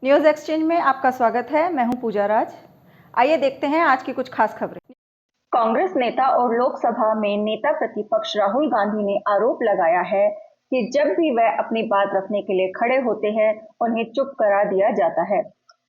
News exchange में आपका स्वागत है। मैं हूं पूजा राज। आइए देखते हैं आज की कुछ खास खबरें। कांग्रेस नेता और लोकसभा में नेता प्रतिपक्ष राहुल गांधी ने आरोप लगाया है कि जब भी वह अपनी बात रखने के लिए खड़े होते हैं, उन्हें चुप करा दिया जाता है।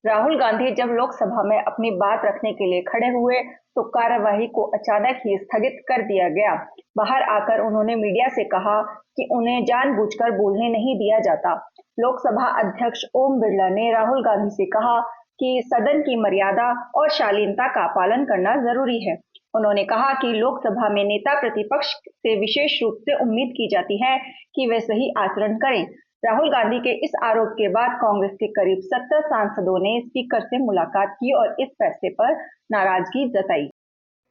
राहुल गांधी जब लोकसभा में अपनी बात रखने के लिए खड़े हुए तो कार्यवाही को अचानक ही स्थगित कर दिया गया। बाहर आकर उन्होंने मीडिया से कहा कि उन्हें जानबूझकर बोलने नहीं दिया जाता। लोकसभा अध्यक्ष ओम बिरला ने राहुल गांधी से कहा कि सदन की मर्यादा और शालीनता का पालन करना जरूरी है। उन्होंने कहा कि लोकसभा में नेता प्रतिपक्ष से विशेष रूप से उम्मीद की जाती है कि वे सही आचरण करें। राहुल गांधी के इस आरोप के बाद कांग्रेस के करीब 70 सांसदों ने स्पीकर से मुलाकात की और इस फैसले पर नाराजगी जताई।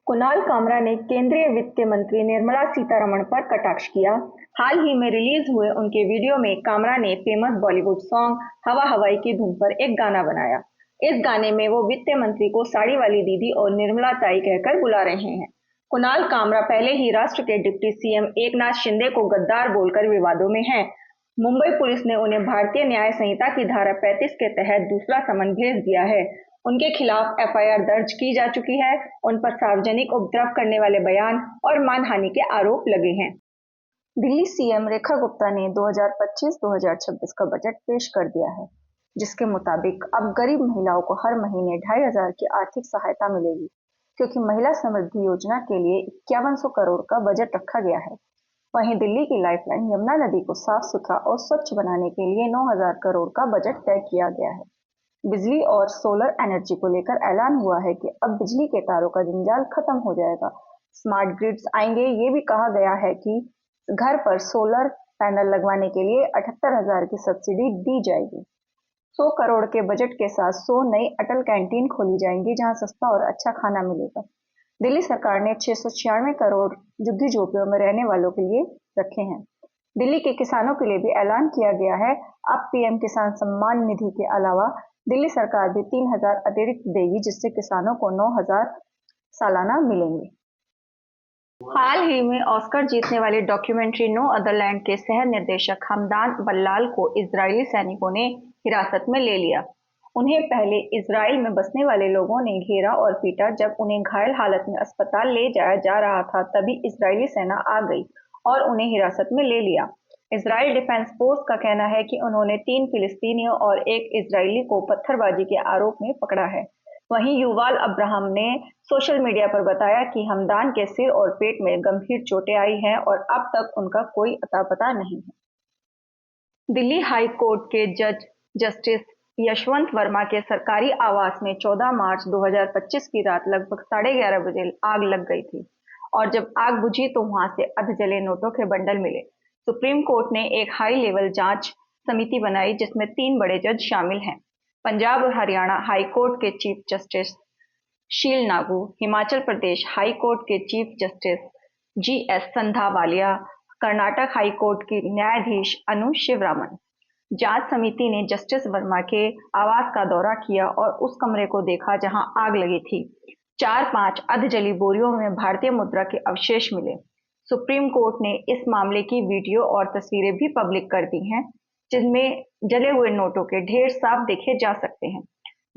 कुणाल कामरा ने केंद्रीय वित्त मंत्री निर्मला सीतारमण पर कटाक्ष किया। हाल ही में रिलीज हुए उनके वीडियो में कामरा ने फेमस बॉलीवुड सॉन्ग हवा हवाई की धुन पर एक गाना बनाया। इस गाने में वो वित्त मंत्री को साड़ी वाली दीदी और निर्मला ताई कहकर बुला रहे हैं। कुणाल कामरा पहले ही राष्ट्र के डिप्टी सीएम एकनाथ शिंदे को गद्दार बोलकर विवादों में हैं। मुंबई पुलिस ने उन्हें भारतीय न्याय संहिता की धारा 35 के तहत दूसरा समन भेज दिया है। उनके खिलाफ एफआईआर दर्ज की जा चुकी है। उन पर सार्वजनिक उपद्रव करने वाले बयान और मानहानि के आरोप लगे हैं। दिल्ली सीएम रेखा गुप्ता ने 2025-2026 का बजट पेश कर दिया है, जिसके मुताबिक अब गरीब महिलाओं को हर महीने 2500 की आर्थिक सहायता मिलेगी, क्योंकि महिला समृद्धि योजना के लिए 5100 करोड़ का बजट रखा गया है। वहीं दिल्ली की लाइफलाइन यमुना नदी को साफ सुथरा और स्वच्छ बनाने के लिए 9000 करोड़ का बजट तय किया गया है। बिजली और सोलर एनर्जी को लेकर ऐलान हुआ है कि अब बिजली के तारों का जंजाल खत्म हो जाएगा। स्मार्ट ग्रिड्स आएंगे। ये भी कहा गया है कि घर पर सोलर पैनल लगवाने के लिए 78,000 की सब्सिडी दी जाएगी। 100 करोड़ के बजट के साथ 100 नई अटल कैंटीन खोली जाएंगी, जहां सस्ता और अच्छा खाना मिलेगा। दिल्ली सरकार ने 696 करोड़ झुग्गी झोपड़ियों में रहने वालों के लिए रखे हैं। दिल्ली के किसानों के लिए भी ऐलान किया गया है। अब पीएम किसान सम्मान निधि के अलावा दिल्ली सरकार भी 3000 अतिरिक्त देगी, जिससे किसानों को 9000 सालाना मिलेंगे। हाल ही में ऑस्कर जीतने वाली डॉक्यूमेंट्री नो अदर लैंड के सह निर्देशक हमदान बल्लाल को इजरायली सैनिकों ने हिरासत में ले लिया। उन्हें पहले इजराइल में बसने वाले लोगों ने घेरा और पीटा। जब उन्हें घायल हालत में अस्पताल ले जाया जा रहा था, तभी इजरायली सेना आ गई और उन्हें हिरासत में ले लिया। इजराइल डिफेंस फोर्स का कहना है कि उन्होंने 3 फिलिस्तीनियों और एक इजरायली को पत्थरबाजी के आरोप में पकड़ा है। वहीं युवाल अब्राहम ने सोशल मीडिया पर बताया कि हमदान के सिर और पेट में गंभीर चोटें आई हैं और अब तक उनका कोई अता पता नहीं है। दिल्ली हाई कोर्ट के जज जस्टिस यशवंत वर्मा के सरकारी आवास में 14 मार्च 2025 की रात लगभग 11:30 बजे आग लग गई थी और जब आग बुझी तो वहां से अधजले नोटों के बंडल मिले। सुप्रीम कोर्ट ने एक हाई लेवल जांच समिति बनाई, जिसमें 3 बड़े जज शामिल हैं। पंजाब और हरियाणा हाई कोर्ट के चीफ जस्टिस शील नागू, हिमाचल प्रदेश हाई कोर्ट के chief justice GS Sandhawalia, Karnataka high court की न्यायाधीश अनु शिवरामन। जांच समिति ने जस्टिस वर्मा के आवास का दौरा किया और उस कमरे को देखा जहां आग लगी थी। 4-5 अधजली बोरियों में भारतीय मुद्रा के अवशेष मिले। सुप्रीम कोर्ट ने इस मामले की वीडियो और तस्वीरें भी पब्लिक कर दी हैं, जिनमें जले हुए नोटों के ढेर साफ देखे जा सकते हैं।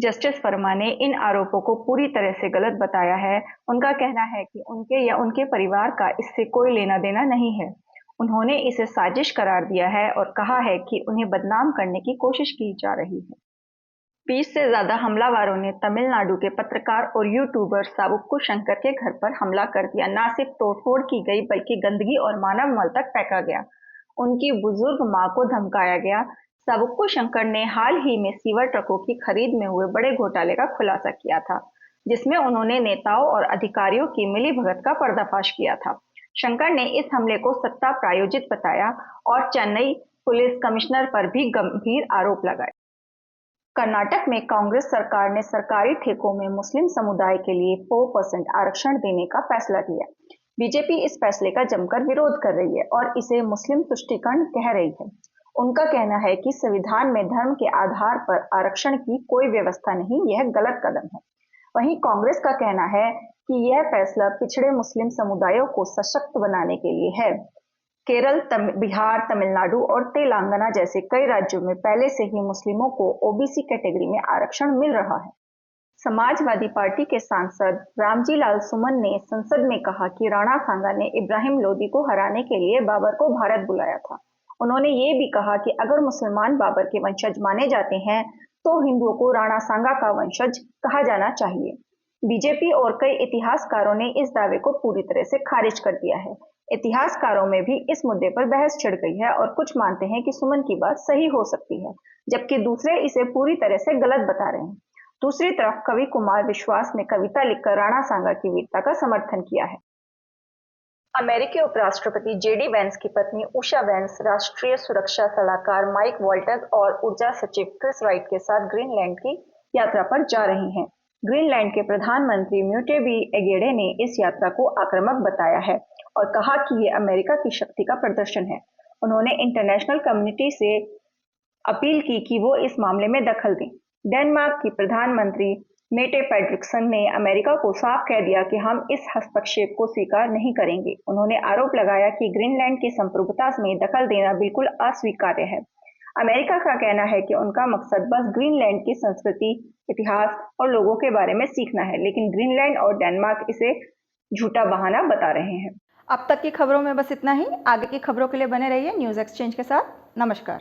जस्टिस वर्मा ने इन आरोपों को पूरी तरह से गलत बताया है। उनका कहना है कि उनके या उनके परिवार का इससे कोई लेना देना नहीं है। उन्होंने इसे साजिश करार दिया है और कहा है कि उन्हें बदनाम करने की कोशिश की जा रही है। 20 से ज्यादा हमलावरों ने तमिलनाडु के पत्रकार और यूट्यूबर साबुक्कू शंकर के घर पर हमला कर दिया। न सिर्फ तोड़फोड़ की गई, बल्कि गंदगी और मानव मल तक फेंका गया। उनकी बुजुर्ग मां को धमकाया गया। साबुक्कू शंकर ने हाल ही में सीवर ट्रकों की खरीद में हुए बड़े घोटाले का खुलासा किया था, जिसमें उन्होंने नेताओं और अधिकारियों की मिलीभगत का पर्दाफाश किया था। शंकर ने इस हमले को सत्ता प्रायोजित बताया और चेन्नई पुलिस कमिश्नर पर भी गंभीर आरोप लगाए। कर्नाटक में कांग्रेस सरकार ने सरकारी ठेकों में मुस्लिम समुदाय के लिए 4% आरक्षण देने का फैसला किया। बीजेपी इस फैसले का जमकर विरोध कर रही है और इसे मुस्लिम तुष्टीकरण कह रही है। उनका कहना है कि संविधान में धर्म के आधार पर आरक्षण की कोई व्यवस्था नहीं, यह गलत कदम है। वहीं कांग्रेस का कहना है कि यह फैसला पिछड़े मुस्लिम समुदायों को सशक्त बनाने के लिए है। केरल, बिहार, तमिलनाडु और तेलंगाना जैसे कई राज्यों में पहले से ही मुस्लिमों को ओबीसी कैटेगरी में आरक्षण मिल रहा है। समाजवादी पार्टी के सांसद रामजी लाल सुमन ने संसद में कहा कि राणा सांगा ने इब्राहिम लोदी को हराने के लिए बाबर को भारत बुलाया था। उन्होंने ये भी कहा कि अगर मुसलमान बाबर के वंशज माने जाते हैं तो हिंदुओं को राणा सांगा का वंशज कहा जाना चाहिए। बीजेपी और कई इतिहासकारों ने इस दावे को पूरी तरह से खारिज कर दिया है। इतिहासकारों में भी इस मुद्दे पर बहस छिड़ गई है और कुछ मानते हैं कि सुमन की बात सही हो सकती है, जबकि दूसरे इसे पूरी तरह से गलत बता रहे हैं। दूसरी तरफ कवि कुमार विश्वास ने कविता लिखकर राणा सांगा की वीरता का समर्थन किया है। अमेरिकी उपराष्ट्रपति जेडी वेंस की पत्नी उषा वेंस राष्ट्रीय सुरक्षा सलाहकार माइक वॉल्टज और ऊर्जा सचिव क्रिस राइट के साथ ग्रीनलैंड की यात्रा पर जा रही हैं। ग्रीनलैंड के प्रधानमंत्री म्यूटेबी एगेडे ने इस यात्रा को आक्रामक बताया है और कहा कि ये अमेरिका की शक्ति का प्रदर्शन है। उन्होंने इंटरनेशनल कम्युनिटी से अपील की कि वो इस मामले में दखल दें। डेनमार्क की प्रधानमंत्री मेटे फ्रेडरिक्सन ने अमेरिका को साफ कह दिया कि हम इस हस्तक्षेप को स्वीकार नहीं करेंगे। उन्होंने आरोप लगाया कि ग्रीनलैंड की संप्रभुता में दखल देना बिल्कुल अस्वीकार्य है। अमेरिका का कहना है कि उनका मकसद बस ग्रीनलैंड की संस्कृति, इतिहास और लोगों के बारे में सीखना है, लेकिन ग्रीनलैंड और डेनमार्क इसे झूठा बहाना बता रहे हैं। अब तक की खबरों में बस इतना ही। आगे की खबरों के लिए बने रहिए न्यूज़ एक्सचेंज के साथ। नमस्कार।